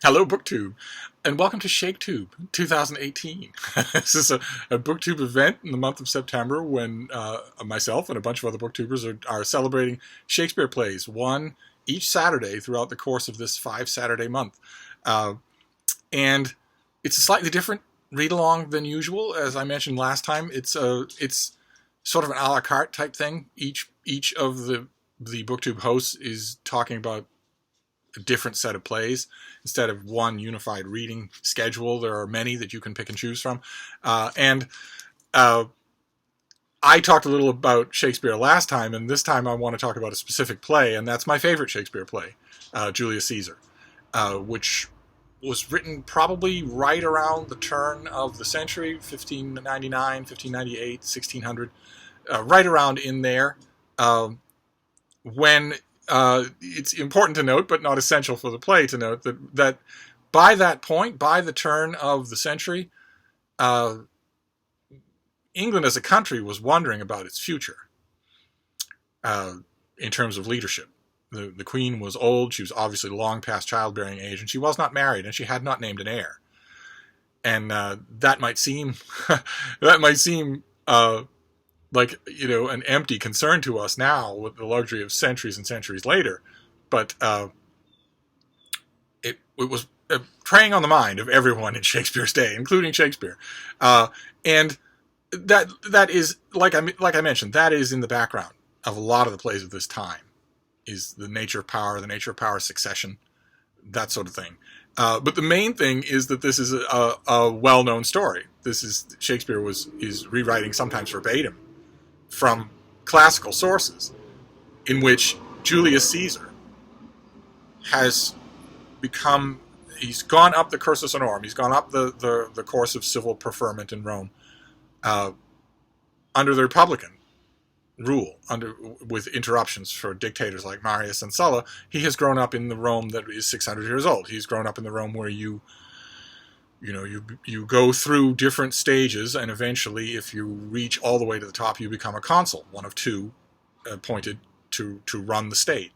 Hello, BookTube, and welcome to Shaketube 2018. This is a BookTube event in the month of September when myself and a bunch of other BookTubers are celebrating Shakespeare plays, one each Saturday throughout the course of this 5-Saturday month. And it's a slightly different read-along than usual. As I mentioned last time, it's sort of an a la carte type thing. Each of the BookTube hosts is talking about a different set of plays instead of one unified reading schedule. There are many that you can pick and choose from. And I talked a little about Shakespeare last time, and this time I want to talk about a specific play, and that's my favorite Shakespeare play, Julius Caesar, which was written probably right around the turn of the century, 1599, 1598, 1600, right around in there, when it's important to note, but not essential for the play to note, that by that point, by the turn of the century, England as a country was wondering about its future in terms of leadership. The Queen was old, she was obviously long past childbearing age, and she was not married, and she had not named an heir. And that might seem like, an empty concern to us now with the luxury of centuries and centuries later. But it was preying on the mind of everyone in Shakespeare's day, including Shakespeare. And that is, like I mentioned, that is in the background of a lot of the plays of this time, is the nature of power, succession, that sort of thing. But the main thing is that this is a well-known story. Shakespeare is rewriting, sometimes verbatim, from classical sources, in which Julius Caesar he's gone up the cursus honorum, he's gone up the course of civil preferment in Rome, under the Republican rule, with interruptions for dictators like Marius and Sulla. He has grown up in the Rome that is 600 years old. He's grown up in the Rome where you go through different stages, and eventually, if you reach all the way to the top, you become a consul, one of two appointed to run the state.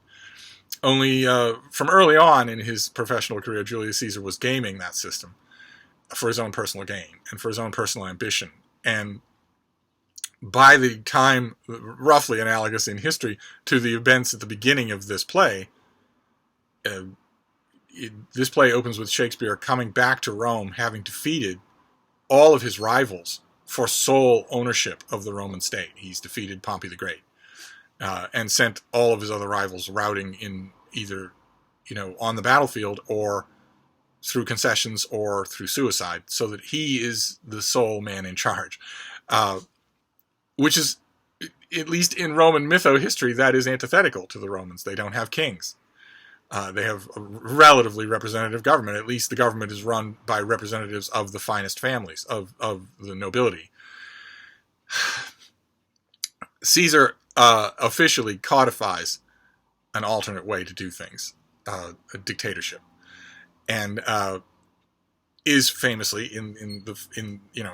Only from early on in his professional career, Julius Caesar was gaming that system for his own personal gain and for his own personal ambition. And by the time, roughly analogous in history to the events at the beginning of this play, this play opens with Shakespeare coming back to Rome, having defeated all of his rivals for sole ownership of the Roman state. He's defeated Pompey the Great, and sent all of his other rivals routing in either, on the battlefield or through concessions or through suicide, so that he is the sole man in charge. Which is, at least in Roman mytho-history, that is antithetical to the Romans. They don't have kings. They have a relatively representative government. At least the government is run by representatives of the finest families, of the nobility. Caesar officially codifies an alternate way to do things, a dictatorship, and is famously in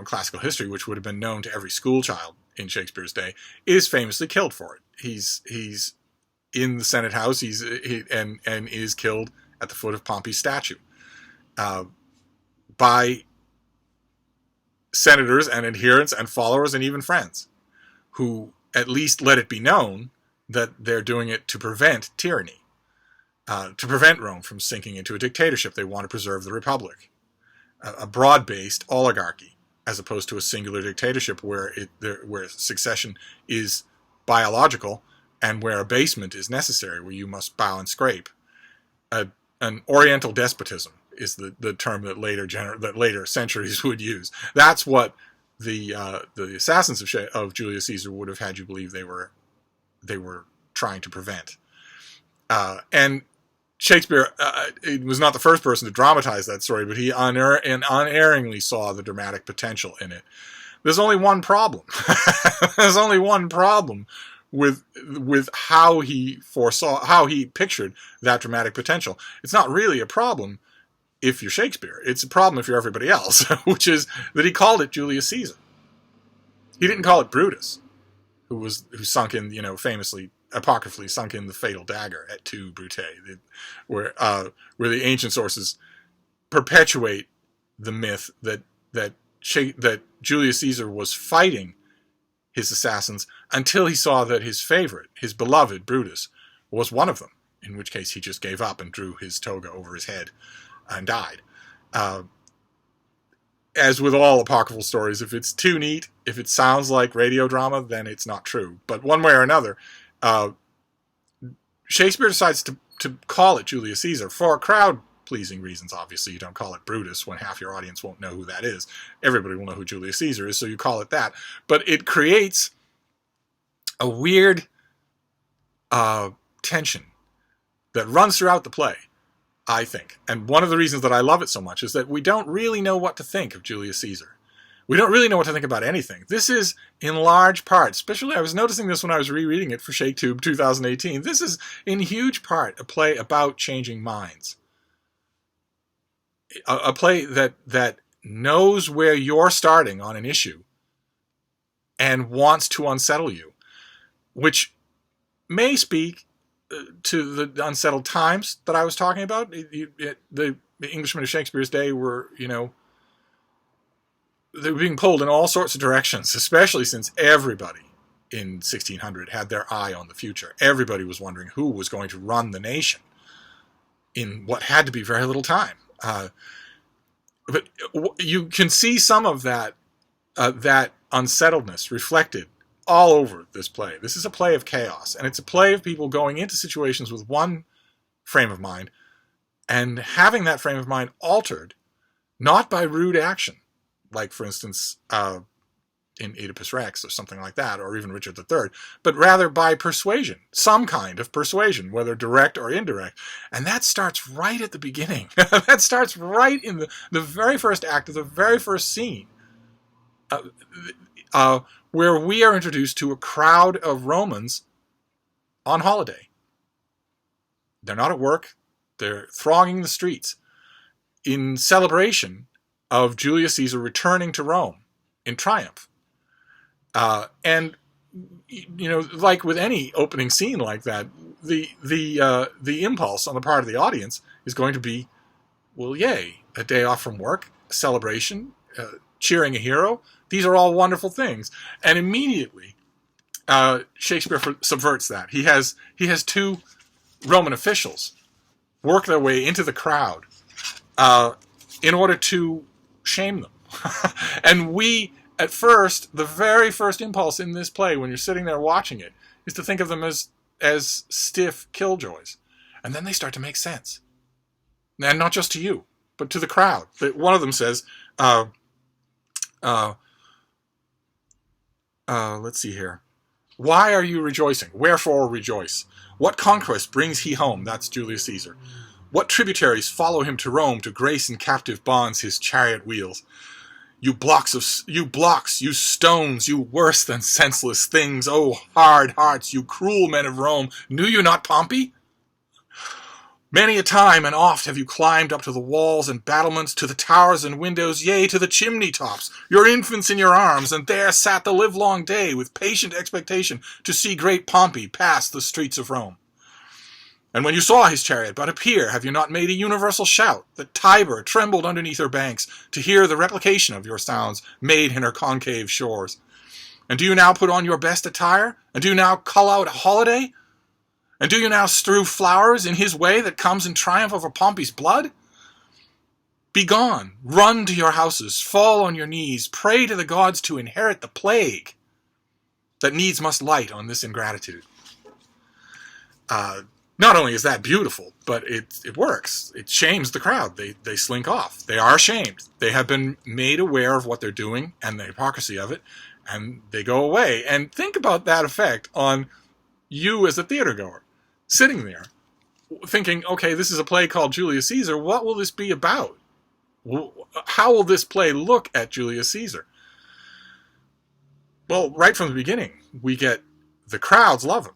classical history, which would have been known to every school child in Shakespeare's day, is famously killed for it. He's in the Senate House, and is killed at the foot of Pompey's statue by senators and adherents and followers and even friends, who at least let it be known that they're doing it to prevent tyranny, to prevent Rome from sinking into a dictatorship. They want to preserve the republic, a broad-based oligarchy, as opposed to a singular dictatorship where succession is biological and where abasement is necessary, where you must bow and scrape. An Oriental despotism is the term that later centuries would use. That's what the assassins of Julius Caesar would have had you believe they were trying to prevent. And Shakespeare was not the first person to dramatize that story, but he unerringly saw the dramatic potential in it. There's only one problem. There's only one problem with how he pictured that dramatic potential. It's not really a problem if you're Shakespeare. It's a problem if you're everybody else, which is that he called it Julius Caesar. He didn't call it Brutus, who sunk in, famously, apocryphally sunk in the fatal dagger at 2 Brute, where the ancient sources perpetuate the myth that Julius Caesar was fighting his assassins until he saw that his favorite, his beloved Brutus, was one of them, in which case he just gave up and drew his toga over his head and died. As with all apocryphal stories, if it's too neat, if it sounds like radio drama, then it's not true. But one way or another, Shakespeare decides to call it Julius Caesar for crowd-pleasing reasons. Obviously, you don't call it Brutus when half your audience won't know who that is. Everybody will know who Julius Caesar is, so you call it that. But it creates a weird tension that runs throughout the play, I think. And one of the reasons that I love it so much is that we don't really know what to think of Julius Caesar. We don't really know what to think about anything. This is, in large part, especially I was noticing this when I was rereading it for Shaketube 2018, this is, in huge part, a play about changing minds. A play that knows where you're starting on an issue and wants to unsettle you, which may speak to the unsettled times that I was talking about. The Englishmen of Shakespeare's day were, they were being pulled in all sorts of directions, especially since everybody in 1600 had their eye on the future. Everybody was wondering who was going to run the nation in what had to be very little time. But you can see some of that unsettledness reflected all over this play. This is a play of chaos, and it's a play of people going into situations with one frame of mind and having that frame of mind altered, not by rude action, like, for instance, in Oedipus Rex or something like that, or even Richard III, but rather by persuasion, some kind of persuasion, whether direct or indirect. And that starts right at the beginning. That starts right in the very first act of the very first scene, where we are introduced to a crowd of Romans on holiday. They're not at work. They're thronging the streets in celebration of Julius Caesar returning to Rome in triumph. And, like with any opening scene like that, the impulse on the part of the audience is going to be, well, yay, a day off from work, a celebration, cheering a hero. These are all wonderful things. And immediately, Shakespeare subverts that. He has two Roman officials work their way into the crowd in order to shame them. And we, at first, the very first impulse in this play, when you're sitting there watching it, is to think of them as stiff killjoys. And then they start to make sense. And not just to you, but to the crowd. One of them says, let's see here. Why are you rejoicing? Wherefore rejoice? What conquest brings he home? That's Julius Caesar. What tributaries follow him to Rome to grace in captive bonds his chariot wheels? You blocks, you stones, you worse than senseless things, oh hard hearts, you cruel men of Rome, knew you not Pompey? Many a time and oft have you climbed up to the walls and battlements, to the towers and windows, yea, to the chimney tops, your infants in your arms, and there sat the livelong day with patient expectation to see great Pompey pass the streets of Rome. And when you saw his chariot but appear, have you not made a universal shout, that Tiber trembled underneath her banks, to hear the replication of your sounds made in her concave shores? And do you now put on your best attire? And do you now cull out a holiday? And do you now strew flowers in his way that comes in triumph over Pompey's blood? Begone, run to your houses, fall on your knees, pray to the gods to inherit the plague that needs must light on this ingratitude. Not only is that beautiful, but it works. It shames the crowd. They slink off. They are shamed. They have been made aware of what they're doing and the hypocrisy of it, and they go away. And think about that effect on you as a theater goer, sitting there, thinking, okay, this is a play called Julius Caesar. What will this be about? How will this play look at Julius Caesar? Well, right from the beginning, we get the crowds love him.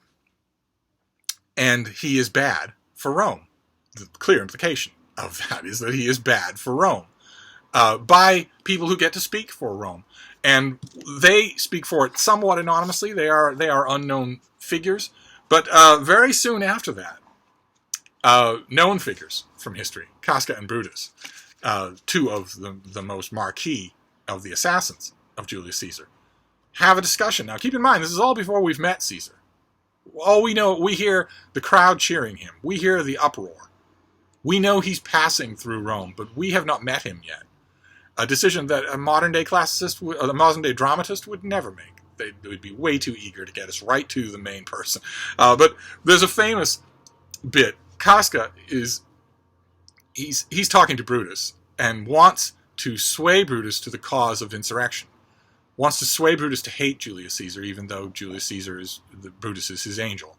And he is bad for Rome. The clear implication of that is that he is bad for Rome by people who get to speak for Rome. And they speak for it somewhat anonymously. They are unknown figures. But very soon after that, known figures from history, Casca and Brutus, two of the most marquee of the assassins of Julius Caesar, have a discussion. Now, keep in mind, this is all before we've met Caesar. All we know, we hear the crowd cheering him. We hear the uproar. We know he's passing through Rome, but we have not met him yet. A decision that a modern-day classicist, a modern-day dramatist would never make. They would be way too eager to get us right to the main person. But there's a famous bit. Casca he's talking to Brutus and wants to sway Brutus to the cause of insurrection. Wants to sway Brutus to hate Julius Caesar, even though Julius Caesar Brutus is his angel.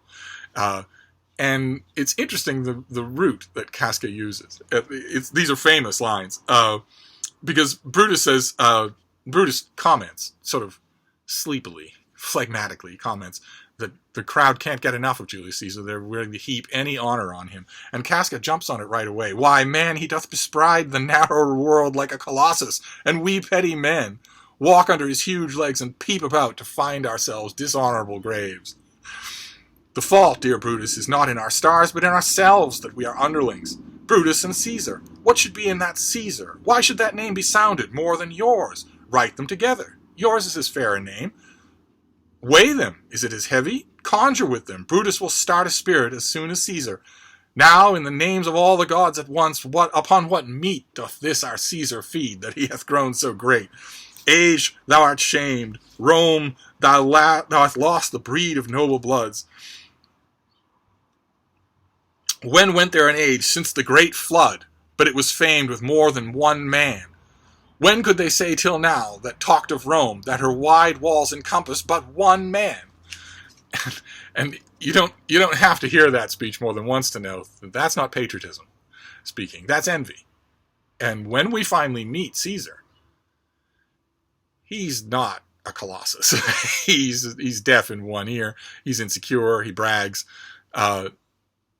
And it's interesting the route that Casca uses. These are famous lines. Because Brutus says, Brutus comments, sort of sleepily, phlegmatically comments, that the crowd can't get enough of Julius Caesar. They're willing to heap any honor on him. And Casca jumps on it right away. Why, man, he doth bestride the narrow world like a colossus, and we petty men walk under his huge legs and peep about to find ourselves dishonorable graves. The fault, dear Brutus, is not in our stars, but in ourselves that we are underlings. Brutus and Caesar. What should be in that Caesar? Why should that name be sounded more than yours? Write them together. Yours is as fair a name. Weigh them. Is it as heavy? Conjure with them. Brutus will start a spirit as soon as Caesar. Now, in the names of all the gods at once, upon what meat doth this our Caesar feed, that he hath grown so great? Age, thou art shamed. Rome, thou hast lost the breed of noble bloods. When went there an age since the great flood, but it was famed with more than one man? When could they say till now that talked of Rome, that her wide walls encompass but one man? And you don't have to hear that speech more than once to know that that's not patriotism speaking. That's envy. And when we finally meet Caesar, he's not a colossus. he's deaf in one ear. He's insecure. He brags.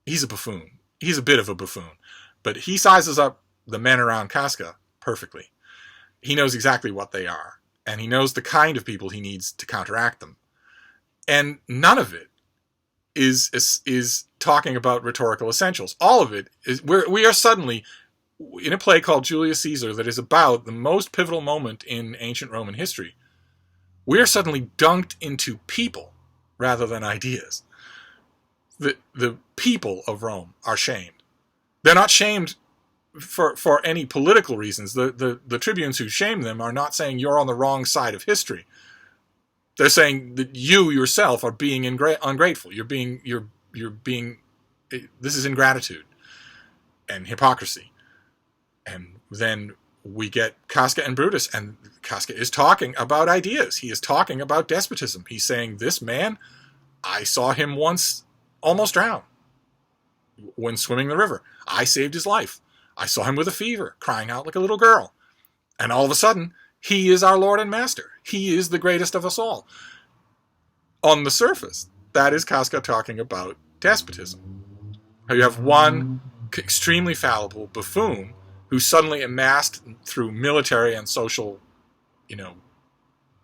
He's a buffoon. He's a bit of a buffoon. But he sizes up the men around Casca perfectly. He knows exactly what they are. And he knows the kind of people he needs to counteract them. And none of it is talking about rhetorical essentials. All of it is, we are suddenly in a play called Julius Caesar that is about the most pivotal moment in ancient Roman history. We are suddenly dunked into people rather than ideas. The people of Rome are shamed. They're not shamed for any political reasons. The tribunes who shame them are not saying you're on the wrong side of history. They're saying that you yourself are being ungrateful. You're being this is ingratitude and hypocrisy. And then we get Casca and Brutus, and Casca is talking about ideas. He is talking about despotism. He's saying, this man, I saw him once almost drown when swimming the river. I saved his life. I saw him with a fever, crying out like a little girl. And all of a sudden, he is our Lord and Master. He is the greatest of us all. On the surface, that is Casca talking about despotism. You have one extremely fallible buffoon who suddenly amassed through military and social,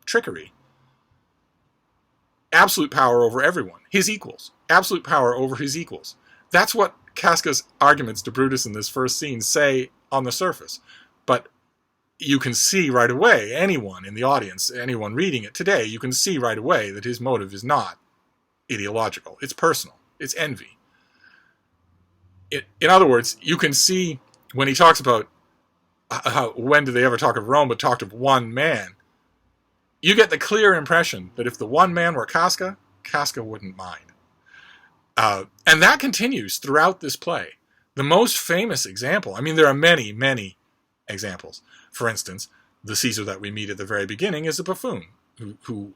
trickery, absolute power over everyone, his equals, absolute power over his equals. That's what Casca's arguments to Brutus in this first scene say on the surface. But you can see right away, anyone in the audience, anyone reading it today, you can see right away that his motive is not ideological. It's personal. It's envy. In other words, you can see when he talks about when did they ever talk of Rome but talked of one man, you get the clear impression that if the one man were Casca, Casca wouldn't mind. And that continues throughout this play. The most famous example, there are many, many examples. For instance, the Caesar that we meet at the very beginning is a buffoon who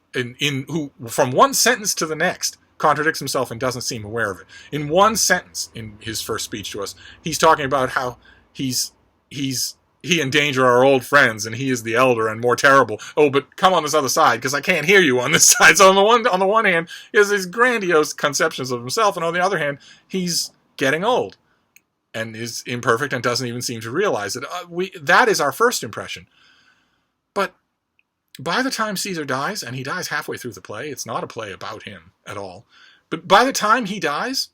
from one sentence to the next contradicts himself and doesn't seem aware of it. In one sentence in his first speech to us, he's talking about how he and Danger are old friends and he is the elder and more terrible. Oh, but come on this other side because I can't hear you on this side. So on the one hand, he has these grandiose conceptions of himself, and on the other hand, he's getting old and is imperfect and doesn't even seem to realize it. That is our first impression. But by the time Caesar dies, and he dies halfway through the play, it's not a play about him at all, but by the time he dies,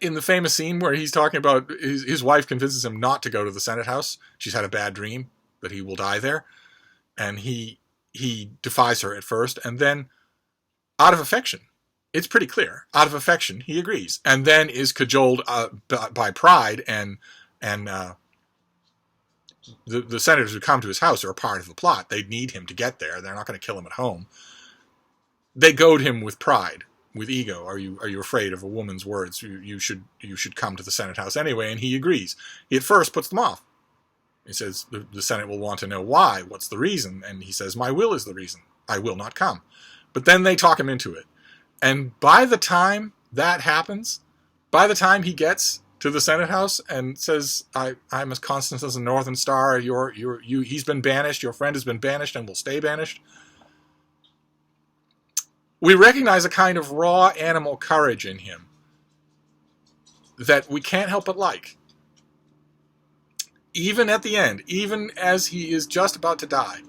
in the famous scene where he's talking about his wife convinces him not to go to the Senate House. She's had a bad dream that he will die there. And he defies her at first, and then out of affection, it's pretty clear, out of affection, he agrees, and then is cajoled by pride, and the senators who come to his house are a part of the plot. They need him to get there. They're not going to kill him at home. They goad him with pride, with ego. Are you afraid of a woman's words? You should come to the Senate House anyway, and he agrees. He at first puts them off. He says, the Senate will want to know why, what's the reason? And he says, my will is the reason. I will not come. But then they talk him into it. And by the time that happens, by the time he gets to the Senate House and says, I'm as constant as a northern star, he's been banished, your friend has been banished and will stay banished, we recognize a kind of raw animal courage in him that we can't help but like. Even at the end, even as he is just about to die,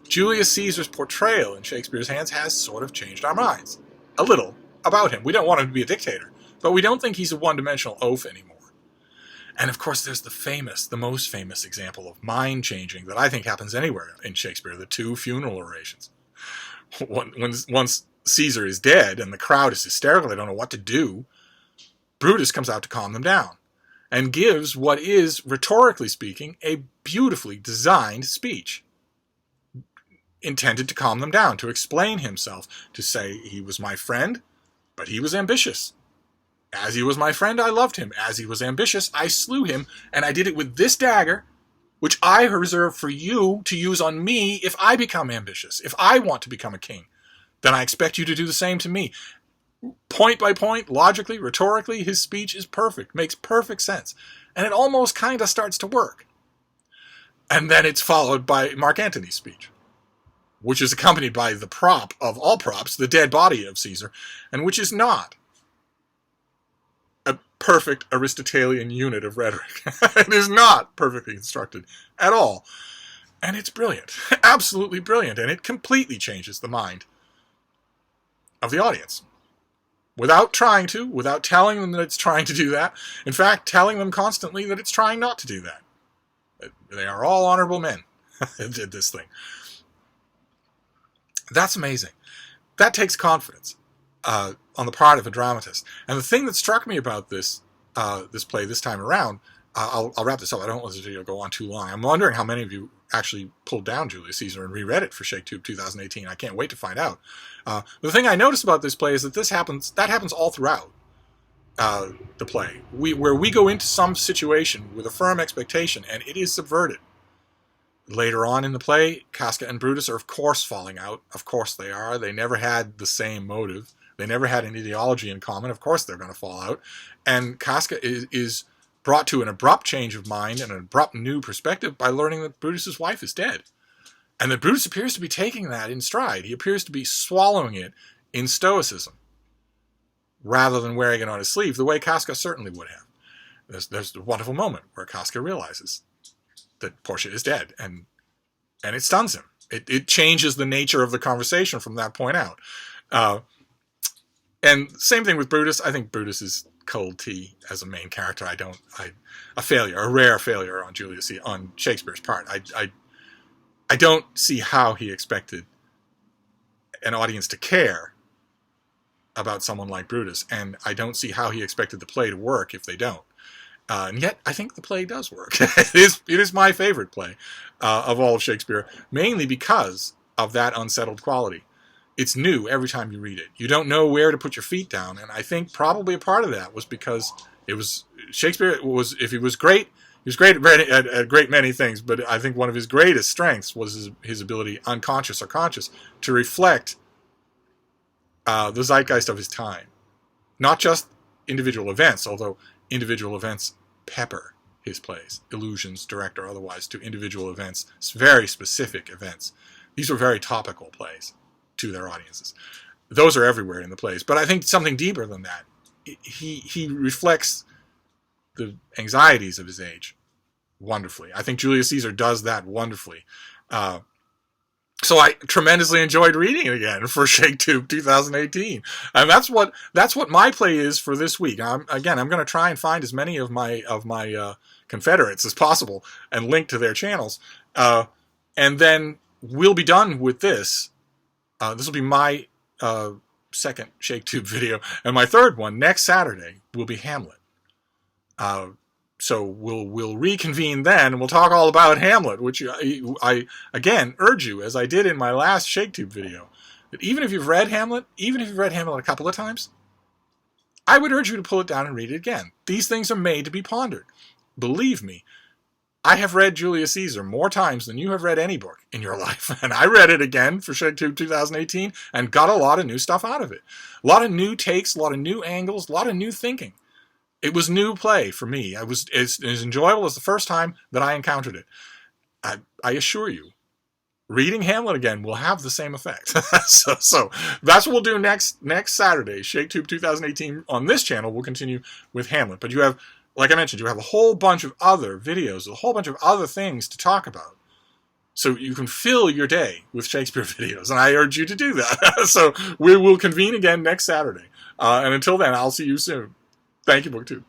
Julius Caesar's portrayal in Shakespeare's hands has sort of changed our minds. A little about him. We don't want him to be a dictator, but we don't think he's a one-dimensional oaf anymore. And of course, there's the most famous example of mind changing that I think happens anywhere in Shakespeare, the 2 funeral orations. Once Caesar is dead and the crowd is hysterical, they don't know what to do, Brutus comes out to calm them down and gives what is, rhetorically speaking, a beautifully designed speech intended to calm them down, to explain himself, to say he was my friend, but he was ambitious. As he was my friend, I loved him. As he was ambitious, I slew him, and I did it with this dagger, which I reserve for you to use on me if I become ambitious. If I want to become a king, then I expect you to do the same to me. Point by point, logically, rhetorically, his speech is perfect, makes perfect sense. And it almost kind of starts to work. And then it's followed by Mark Antony's speech, which is accompanied by the prop of all props, the dead body of Caesar, and which is not a perfect Aristotelian unit of rhetoric. It is not perfectly constructed at all. And it's brilliant, absolutely brilliant, and it completely changes the mind of the audience. Without trying to, without telling them that it's trying to do that. In fact, telling them constantly that it's trying not to do that. They are all honorable men that did this thing. That's amazing. That takes confidence on the part of a dramatist. And the thing that struck me about this play this time around, I'll wrap this up. I don't want this video to go on too long. I'm wondering how many of you actually pulled down Julius Caesar and reread it for Shaketube 2018. I can't wait to find out. The thing I noticed about this play is that that happens all throughout the play. Where we go into some situation with a firm expectation, and it is subverted. Later on in the play, Casca and Brutus are of course falling out. Of course they are. They never had the same motive. They never had an ideology in common. Of course they're going to fall out. And Casca is brought to an abrupt change of mind and an abrupt new perspective by learning that Brutus's wife is dead. And that Brutus appears to be taking that in stride. He appears to be swallowing it in stoicism, rather than wearing it on his sleeve, the way Casca certainly would have. There's a wonderful moment where Casca realizes that Portia is dead, and it stuns him. It changes the nature of the conversation from that point out. And same thing with Brutus. I think Brutus is cold tea as a main character. A rare failure on Shakespeare's part. I don't see how he expected an audience to care about someone like Brutus, and I don't see how he expected the play to work if they don't. And yet, I think the play does work. It is my favorite play of all of Shakespeare, mainly because of that unsettled quality. It's new every time you read it. You don't know where to put your feet down, and I think probably a part of that was because Shakespeare if he was great, he was great at a great many things, but I think one of his greatest strengths was his ability, unconscious or conscious, to reflect the zeitgeist of his time. Not just individual events, although individual events pepper his plays, illusions, direct or otherwise, to individual events, very specific events. These were very topical plays to their audiences. Those are everywhere in the plays. But I think something deeper than that. He reflects the anxieties of his age wonderfully. I think Julius Caesar does that wonderfully. So I tremendously enjoyed reading it again for Shaketube 2018, and that's what my play is for this week. I'm going to try and find as many of my Confederates as possible and link to their channels, and then we'll be done with this. This will be my second Shaketube video, and my third one next Saturday will be Hamlet. So we'll reconvene then, and we'll talk all about Hamlet, which I again urge you, as I did in my last Shaketube video, that even if you've read Hamlet a couple of times, I would urge you to pull it down and read it again. These things are made to be pondered. Believe me, I have read Julius Caesar more times than you have read any book in your life, and I read it again for Shaketube 2018 and got a lot of new stuff out of it. A lot of new takes, a lot of new angles, a lot of new thinking. It was new play for me. It was as enjoyable as the first time that I encountered it. I assure you, reading Hamlet again will have the same effect. so that's what we'll do next Saturday. Shaketube 2018 on this channel will continue with Hamlet. But you have, like I mentioned, you have a whole bunch of other videos, a whole bunch of other things to talk about. So you can fill your day with Shakespeare videos, and I urge you to do that. So we will convene again next Saturday. And until then, I'll see you soon. Thank you, BookTube.